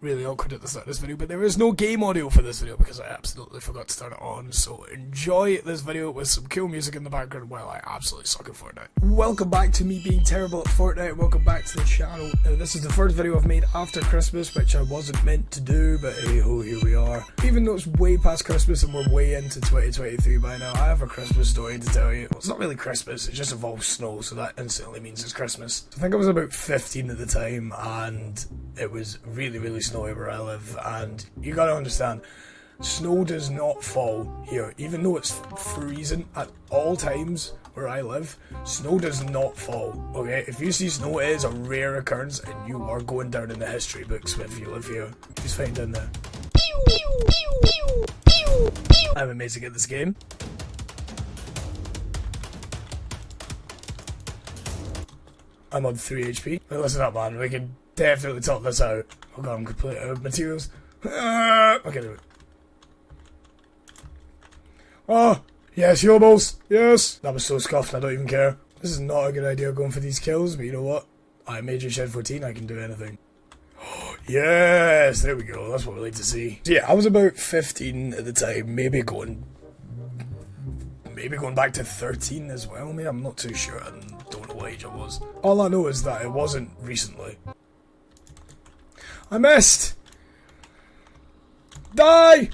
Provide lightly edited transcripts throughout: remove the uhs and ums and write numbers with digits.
really awkward at the start of this video, but there is no game audio for this video because I absolutely forgot to turn it on, so enjoy this video with some cool music in the background while I absolutely suck at Fortnite. Welcome back to me being terrible at Fortnite, welcome back to the channel. Now, this is the first video I've made after Christmas, which I wasn't meant to do, but hey ho, here we are. Even though it's way past Christmas and we're way into 2023 by now, I have a Christmas story to tell you. Well, it's not really Christmas, it just involves snow, so that instantly means it's Christmas. So I think I was about 15 at the time, and it was really snowy where I live, and you gotta understand, snow does not fall here. Even though it's freezing at all times where I live, snow does not fall, okay? If you see snow, it is a rare occurrence, and you are going down in the history books if you live here. Who's fighting down there? I'm amazing at this game. I'm on 3 HP. Hey, listen up, man, we can definitely top this out. Oh god, I'm completely out of materials. Okay, do it. Oh, yes, Yobos. Yes. That was so scuffed, I don't even care. This is not a good idea going for these kills, but you know what? I made you shed 14, I can do anything. Yes, there we go. That's what we like to see. So yeah, I was about 15 at the time, maybe going back to 13 as well. Maybe, I'm not too sure. I don't know what age I was. All I know is that it wasn't recently. I missed! Die!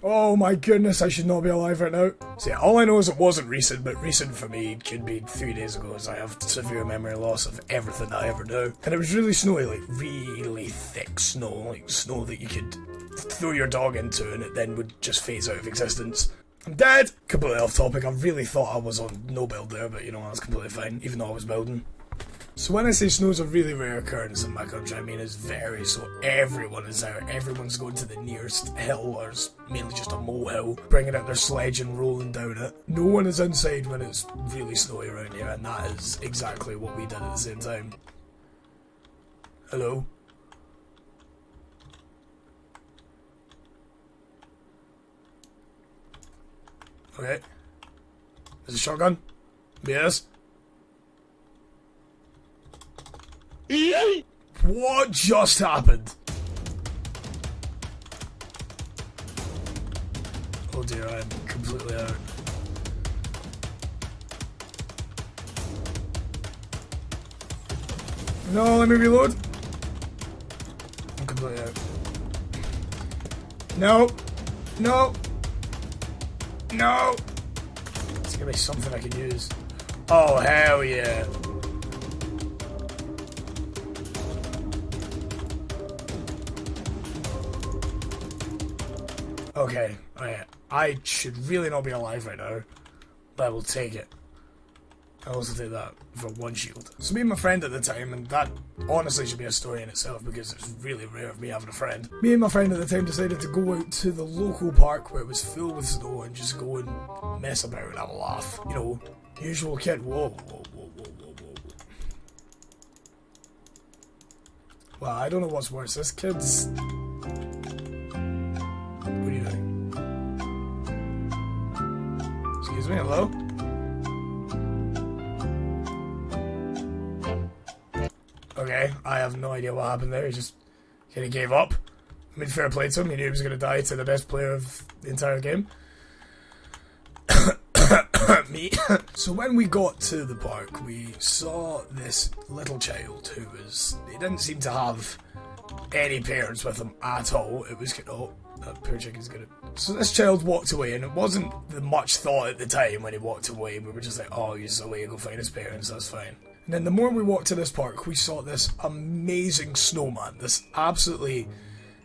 Oh my goodness, I should not be alive right now. So yeah, all I know is it wasn't recent, but recent for me could be 3 days ago, as I have severe memory loss of everything I ever do. And it was really snowy, like really thick snow, like snow that you could throw your dog into and it then would just phase out of existence. I'm dead! Completely off topic, I really thought I was on no build there, but you know, that's completely fine, even though I was building. So when I say snow's a really rare occurrence in my country, I mean it's very, so everyone is out, everyone's going to the nearest hill, or it's mainly just a molehill, bringing out their sledge and rolling down it. No one is inside when it's really snowy around here, and that is exactly what we did at the same time. Hello? Okay. There's a shotgun? Yes. What just happened? Oh dear, I am completely out. No, let me reload. I'm completely out. No. No. No. It's gonna be something I can use. Oh, hell yeah. Okay, I should really not be alive right now, but I will take it. I'll also take that for 1 shield. So me and my friend at the time, and that honestly should be a story in itself because it's really rare of me having a friend. Me and my friend at the time decided to go out to the local park where it was filled with snow and just go and mess about and have a laugh. You know, usual kid, whoa. Well, I don't know what's worse, this kid's... What are you doing? Excuse me, hello? Okay, I have no idea what happened there, he just kind of gave up. I mean, fair play to him, he knew he was going to die to the best player of the entire game. Me. So when we got to the park, we saw this little child who was... He didn't seem to have any parents with him at all. It was kind of... Oh, that poor chicken's gonna... So this child walked away, and it wasn't the much thought at the time when he walked away. We were just like, oh, he's away, go find his parents, that's fine. And then the more we walked to this park, we saw this amazing snowman. This absolutely...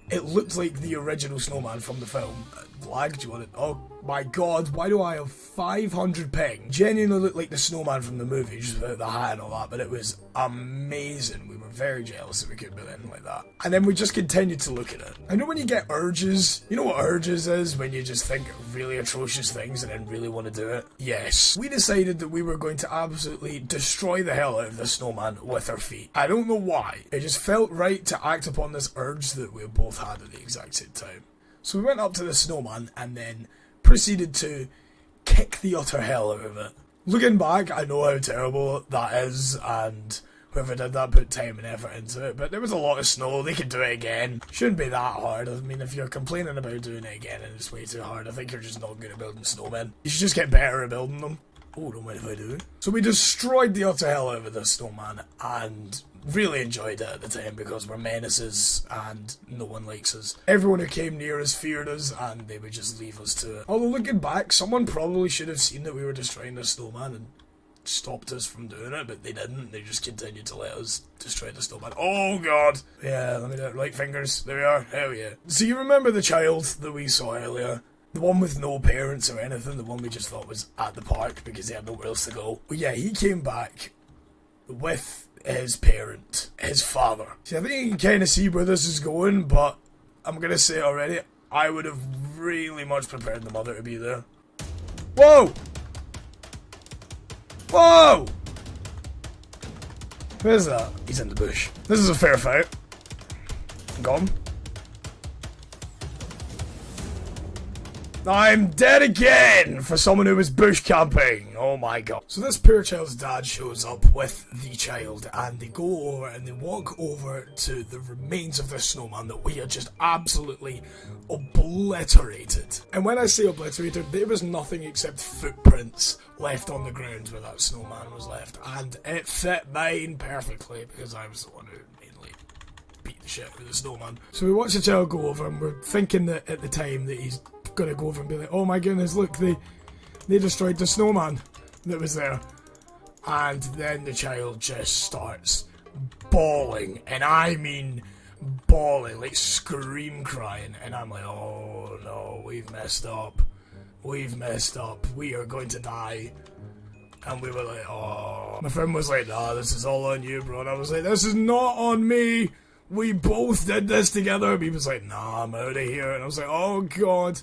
It looked like the original Snowman from the film. Lag, do you want it? Oh my god, why do I have 500 ping? Genuinely looked like the Snowman from the movie, just without the hat and all that, but it was amazing. We were very jealous that we could build anything like that. And then we just continued to look at it. I know when you get urges, you know what urges is? When you just think really atrocious things and then really want to do it? Yes. We decided that we were going to absolutely destroy the hell out of the Snowman with our feet. I don't know why. It just felt right to act upon this urge that we both had at the exact same time. So we went up to the Snowman and then proceeded to kick the utter hell out of it. Looking back, I know how terrible that is, and whoever did that put time and effort into it, but there was a lot of snow, they could do it again. Shouldn't be that hard. I mean, if you're complaining about doing it again and it's way too hard, I think you're just not good at building snowmen. You should just get better at building them. Oh, don't mind if I do. So we destroyed the utter hell out of the snowman and really enjoyed it at the time because we're menaces and no one likes us. Everyone who came near us feared us and they would just leave us to it. Although looking back, someone probably should have seen that we were destroying the snowman and stopped us from doing it, but they didn't. They just continued to let us destroy the snowman. Oh god! Yeah, let me do it. Right fingers. There we are. Hell yeah. So you remember the child that we saw earlier? The one with no parents or anything, the one we just thought was at the park because he had nowhere else to go. Well, yeah, he came back with his parent, his father. See, I think you can kind of see where this is going, but I'm going to say already, I would have really much preferred the mother to be there. Whoa! Whoa! Where's that? He's in the bush. This is a fair fight. Gone. I'm dead again for someone who was bush camping. Oh my god. So this poor child's dad shows up with the child and they go over and they walk over to the remains of the snowman that we had just absolutely obliterated. And when I say obliterated, there was nothing except footprints left on the ground where that snowman was left. And it fit mine perfectly because I was the one who mainly beat the shit out of the snowman. So we watch the child go over and we're thinking that at the time that he's gonna go over and be like, oh my goodness, look, they destroyed the snowman that was there. And then the child just starts bawling, and I mean bawling, like scream crying, and I'm like, oh no, we've messed up, we are going to die. And we were like, oh. My friend was like, nah, this is all on you, bro. And I was like, this is not on me, we both did this together. And he was like, nah, I'm out of here. And I was like, oh god.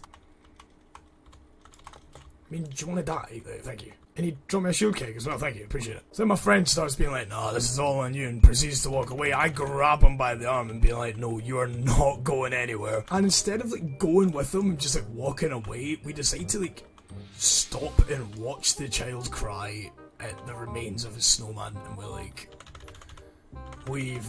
I mean, do you want to die? Thank you. And he dropped me a shield kick as well, thank you, appreciate it. So my friend starts being like, no, this is all on you, and proceeds to walk away. I grab him by the arm and be like, no, you are not going anywhere. And instead of like going with him and just like walking away, we decide to like stop and watch the child cry at the remains of his snowman, and we're like, we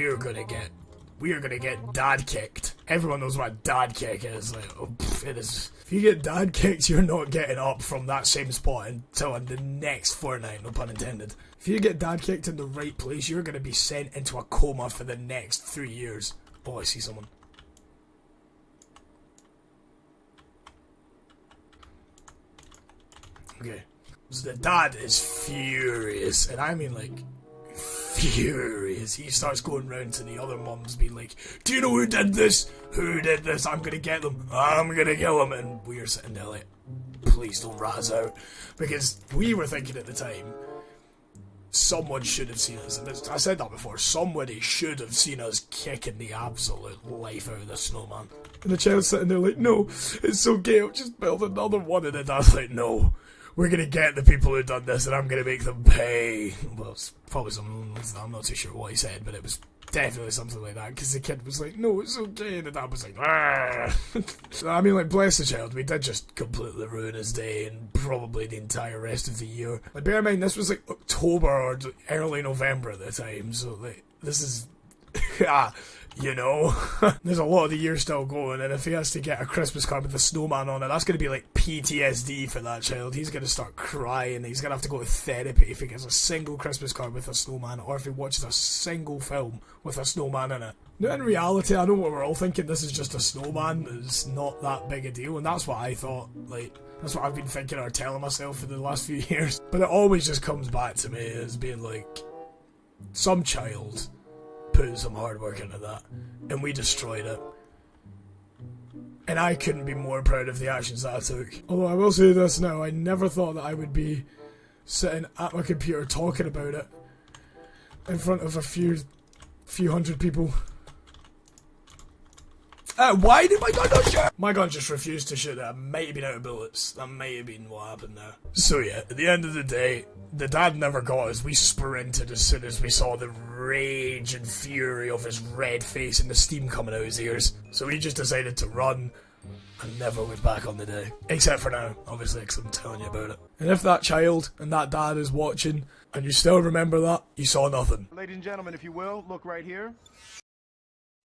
are gonna get dad kicked. Everyone knows what a dad kick is. Like, oh, it is. If you get dad kicked, you're not getting up from that same spot until the next fortnight, no pun intended. If you get dad kicked in the right place, you're going to be sent into a coma for the next 3 years. Oh, I see someone. Okay. So the dad is furious, and I mean like furious. He starts going round to the other mums being like, do you know who did this? Who did this? I'm gonna get them. I'm gonna kill them. And we are sitting there like, please don't rat us out. Because we were thinking at the time, someone should have seen us. And I said that before. Somebody should have seen us kicking the absolute life out of the snowman. And the child's sitting there like, no, it's okay. I'll just build another one. And the dad's like, no. We're gonna get the people who done this and I'm gonna make them pay. Well, it's probably something, I'm not too sure what he said, but it was definitely something like that, because the kid was like, no, it's okay, and the dad was like, so, I mean, like, bless the child, we did just completely ruin his day and probably the entire rest of the year. Like, bear in mind, this was like October or early November at the time, so like, this is, you know, there's a lot of the year still going, and if he has to get a Christmas card with a snowman on it, that's going to be like PTSD for that child. He's going to start crying, he's going to have to go to therapy if he gets a single Christmas card with a snowman, or if he watches a single film with a snowman in it. Now, in reality, I know what we're all thinking, this is just a snowman, it's not that big a deal, and that's what I thought, like, that's what I've been thinking or telling myself for the last few years. But it always just comes back to me as being like, some child put some hard work into that, and we destroyed it. And I couldn't be more proud of the actions that I took. Although I will say this now, I never thought that I would be sitting at my computer talking about it in front of a few hundred people. Why did my gun not shoot? My gun just refused to shoot. That might have been out of bullets. That might have been what happened there. So yeah, at the end of the day, the dad never got us. We sprinted as soon as we saw the rage and fury of his red face and the steam coming out his ears. So we just decided to run. and never look back on the day. Except for now, obviously, because I'm telling you about it. And if that child and that dad is watching, and you still remember that, you saw nothing. Ladies and gentlemen, if you will, look right here.